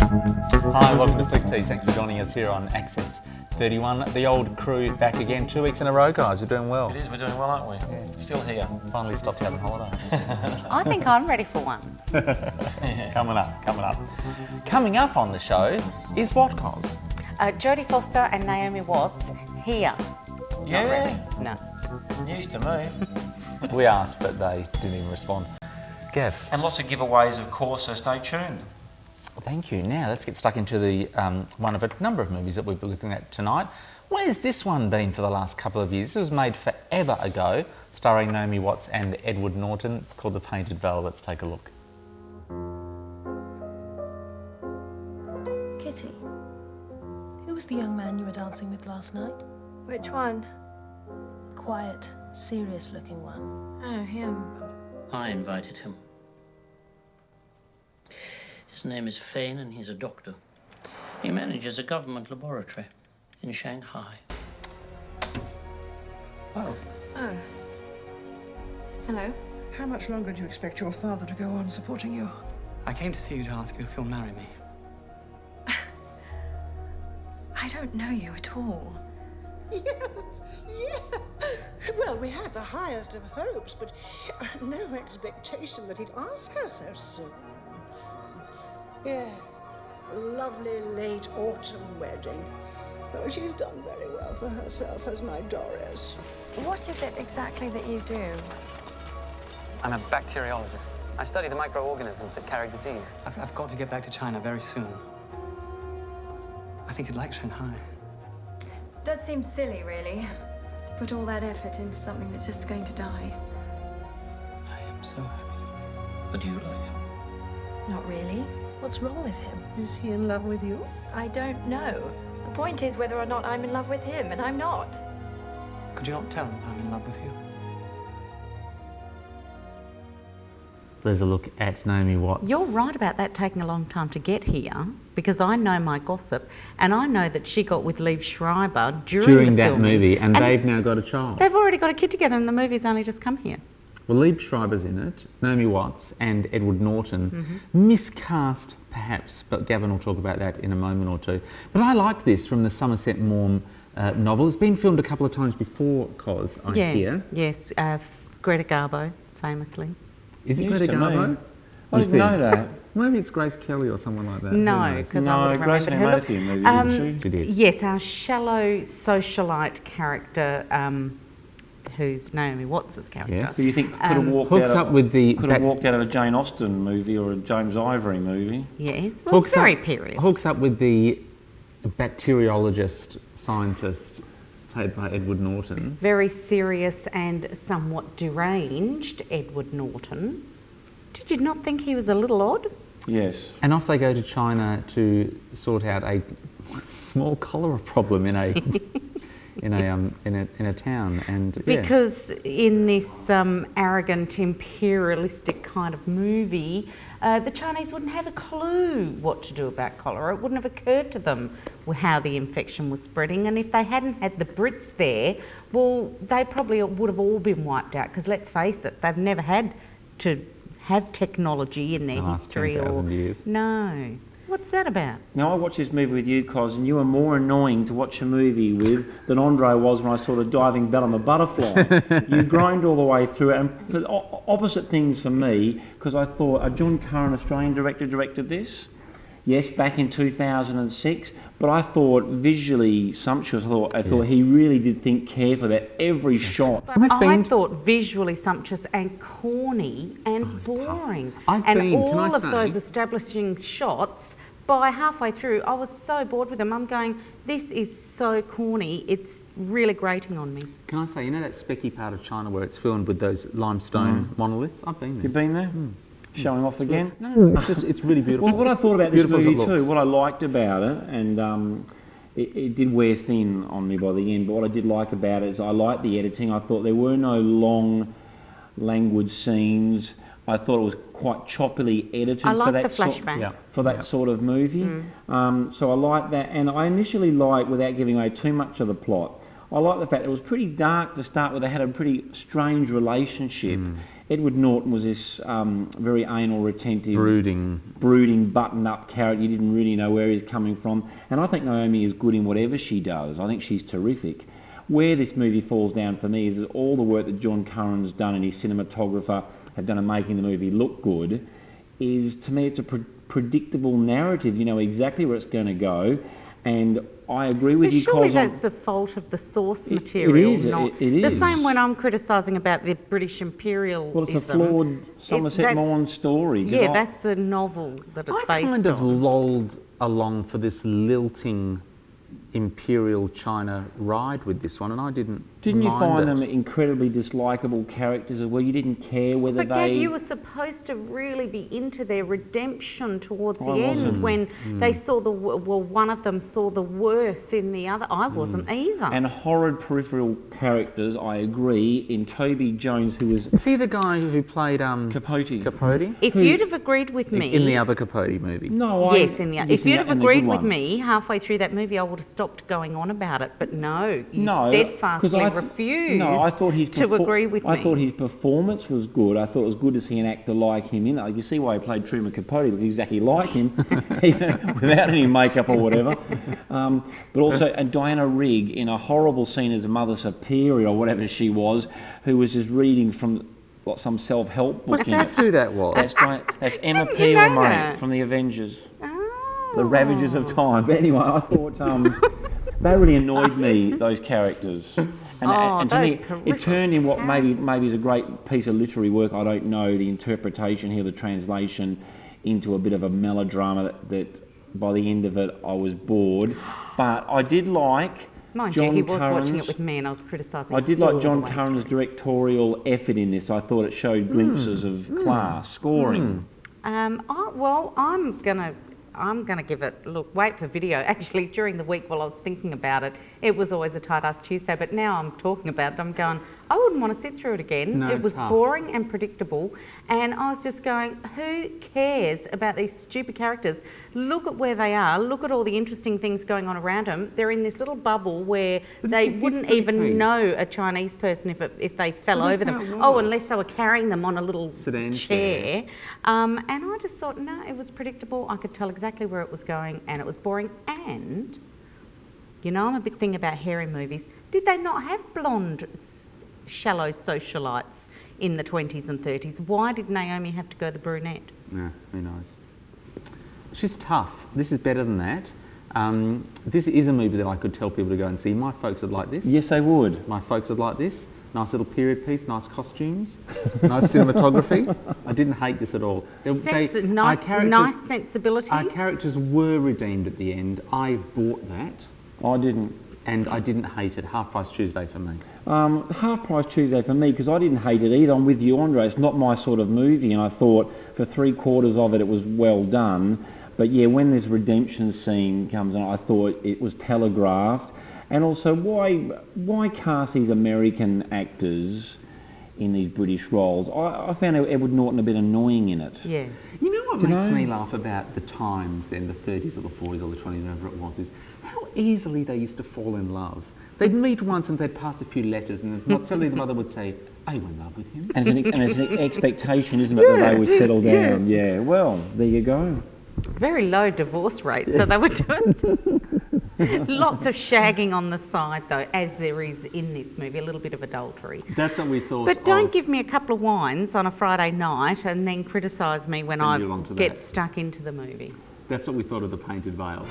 Hi, welcome to Flicktease. Thanks for joining us here on Access 31. The old crew back again, 2 weeks in a row, guys. You're doing well. It is, we're doing well, aren't we? Yeah. Still here. Finally stopped having holiday. I think I'm ready for one. Coming up. Coming up on the show is what, Cos? Jodie Foster and Naomi Watts here. Yeah. Not ready. No. News to me. We asked, but they didn't even respond. Gav. And lots of giveaways, of course, so stay tuned. Thank you. Now let's get stuck into the one of a number of movies that we'll be looking at tonight. Where's this one been for the last couple of years? This was made forever ago, starring Naomi Watts and Edward Norton. It's called The Painted Veil. Let's take a look. Kitty, who was the young man you were dancing with last night? Which one? Quiet, serious-looking one. Oh, him. I invited him. His name is Fane and he's a doctor. He manages a government laboratory in Shanghai. Oh, Oh. Hello? how much longer do you expect your father to go on supporting you? I came to see you to ask you if you'll marry me. I don't know you at all. Yes, yes. Well, we had the highest of hopes, but no expectation that he'd ask her so soon. Yeah, a lovely late autumn wedding. Oh, she's done very well for herself, has my Doris. What is it exactly that you do? I'm a bacteriologist. I study the microorganisms that carry disease. I've got to get back to China very soon. I think you'd like Shanghai. It does seem silly, really, to put all that effort into something that's just going to die. I am so happy. But do you like him? Not really. What's wrong with him? Is he in love with you? I don't know. The point is whether or not I'm in love with him, and I'm not. Could you not tell that I'm in love with you? There's a look at Naomi Watts. You're right about that taking a long time to get here, because I know my gossip, and I know that she got with Liev Schreiber during the that filming, movie, and they've now got a child. They've already got a kid together, and the movie's only just come here. Well, Liev Schreiber's in it, Naomi Watts and Edward Norton. Miscast, perhaps, but Gavin will talk about that in a moment or two. But I like this from the Somerset Maugham novel. It's been filmed a couple of times before, Cos, I hear. Yes, Greta Garbo, famously. Is it News Greta to me. Garbo? I didn't know that. Maybe it's Grace Kelly or someone like that. Who No, knows? because I would Grace remember her. made a few movies, didn't she? She did. Yes, our shallow socialite character, who's Naomi Watts' character. Yes. So you think could have walked Hooks out up with the... could have walked out of a Jane Austen movie or a James Ivory movie? Yes, well, it's very period. Hooks up with the bacteriologist, scientist, played by Edward Norton. Very serious and somewhat deranged Edward Norton. Did you not think he was a little odd? Yes. And off they go to China to sort out a small cholera problem in a in a town, and Because in this arrogant, imperialistic kind of movie, the Chinese wouldn't have a clue what to do about cholera. It wouldn't have occurred to them how the infection was spreading, and if they hadn't had the Brits there, well, they probably would have all been wiped out, because let's face it, they've never had to have technology in their The last history. 10,000 years. No. What's that about? Now, I watched this movie with you, Cos, and you were more annoying to watch a movie with than Andre was when I saw the diving bell and the butterfly. You groaned all the way through it, and for opposite things for me, because I thought a John Curran Australian director directed this. Yes, back in 2006, but I thought visually sumptuous. I thought he really did think carefully about every shot. I thought visually sumptuous and corny and boring. And all of those establishing shots, by halfway through, I was so bored with them. I'm going, this is so corny, it's really grating on me. Can I say, you know that specky part of China where it's filmed with those limestone monoliths? I've been there. You've been there? Showing off again? No, it's really beautiful. Well, what I thought about this Beautiful as movie it looks. too, what I liked about it, and it did wear thin on me by the end, but what I did like about it is I liked the editing. I thought there were no long language scenes. I thought it was quite choppily edited I for like that the flashbacks. for that sort of movie. So I liked that, and I initially liked, without giving away too much of the plot, I like the fact it was pretty dark to start with. They had a pretty strange relationship, Edward Norton was this very anal, retentive, brooding, button-up character. You didn't really know where he's coming from. And I think Naomi is good in whatever she does. I think she's terrific. Where this movie falls down for me is all the work that John Curran's done and his cinematographer have done in making the movie look good. Is, to me, it's a predictable narrative. You know exactly where it's going to go. And I agree with you, surely Cos. that's the fault of the source material, it is, not it is. the same when I'm criticising about the British imperialism. Well, it's a flawed Somerset Maugham story. Yeah, that's the novel that it's based on. I kind of lolled along for this lilting Imperial China ride with this one, and I didn't Didn't you mind find it. them incredibly dislikable characters as well? You didn't care whether But they... Gav, you were supposed to really be into their redemption towards the I end wasn't. when they saw one of them saw the worth in the other. I wasn't either. And horrid peripheral characters, I agree, in Toby Jones, who was... Is he the guy who played Capote. Capote? If you'd have agreed with me... In the other Capote movie? No, Yes, if you'd have agreed with me, me halfway through that movie, I would have stopped going on about it. But no, you No, steadfastly refused I thought to agree with me. I thought his performance was good. I thought it was good to see an actor like him in it. You see why he played Truman Capote, he looked exactly like him, without any makeup or whatever. But also, and Diana Rigg in a horrible scene as a Mother Superior or whatever she was, who was just reading from some self-help book in it. Who that was? That's Emma Didn't you Peel, know mate, that? from the Avengers. Oh. The Ravagers of Time. But anyway, I thought they really annoyed me, those characters. And to me, it turned in what maybe is a great piece of literary work, I don't know, the interpretation here, the translation, into a bit of a melodrama that by the end of it I was bored. But I did like Mind John you, he was Curran's, watching it with me and I was criticising I did like all John the way Curran's through. directorial effort in this. I thought it showed glimpses of class, scoring. Well, I'm gonna give it. Look, wait for video. Actually, during the week while I was thinking about it, it was always a tight ass Tuesday. But now I'm talking about it, I'm going, I wouldn't want to sit through it again. No, it was tough. boring and predictable, and I was just going, who cares about these stupid characters? Look at where they are. Look at all the interesting things going on around them. They're in this little bubble where they wouldn't even know a Chinese person if they fell over them. Oh, unless they were carrying them on a little sedan chair. And I just thought, no, it was predictable. I could tell exactly where it was going, and it was boring. And you know, I'm a big thing about hairy movies. Did they not have blonde, shallow socialites in the 20s and 30s? Why did Naomi have to go the brunette? Yeah, who knows? She's tough. This is better than that. This is a movie that I could tell people to go and see. My folks would like this. Yes, they would. My folks would like this. Nice little period piece, nice costumes, nice cinematography. I didn't hate this at all. Nice sensibilities. Our characters were redeemed at the end. I bought that. I didn't. And I didn't hate it. Half Price Tuesday for me. Half Price Tuesday for me, because I didn't hate it either. I'm with you, Andre. It's not my sort of movie, and I thought for 3/4 of it, it was well done. But yeah, when this redemption scene comes on, I thought it was telegraphed. And also, why cast these American actors in these British roles? I found Edward Norton a bit annoying in it. Yeah. You know what makes me laugh about the times then, the 30s or the 40s or the 20s, whatever it was, is how easily they used to fall in love. They'd meet once and they'd pass a few letters, and not suddenly the mother would say, "Are you in love with him?" And it's an expectation, isn't it, that they would settle down? Yeah. Well, there you go. Very low divorce rate, so they were doing lots of shagging on the side, though, as there is in this movie, a little bit of adultery. That's what we thought. But don't give me a couple of wines on a Friday night and then criticise me when I get stuck into the movie. That's what we thought of The Painted Veil.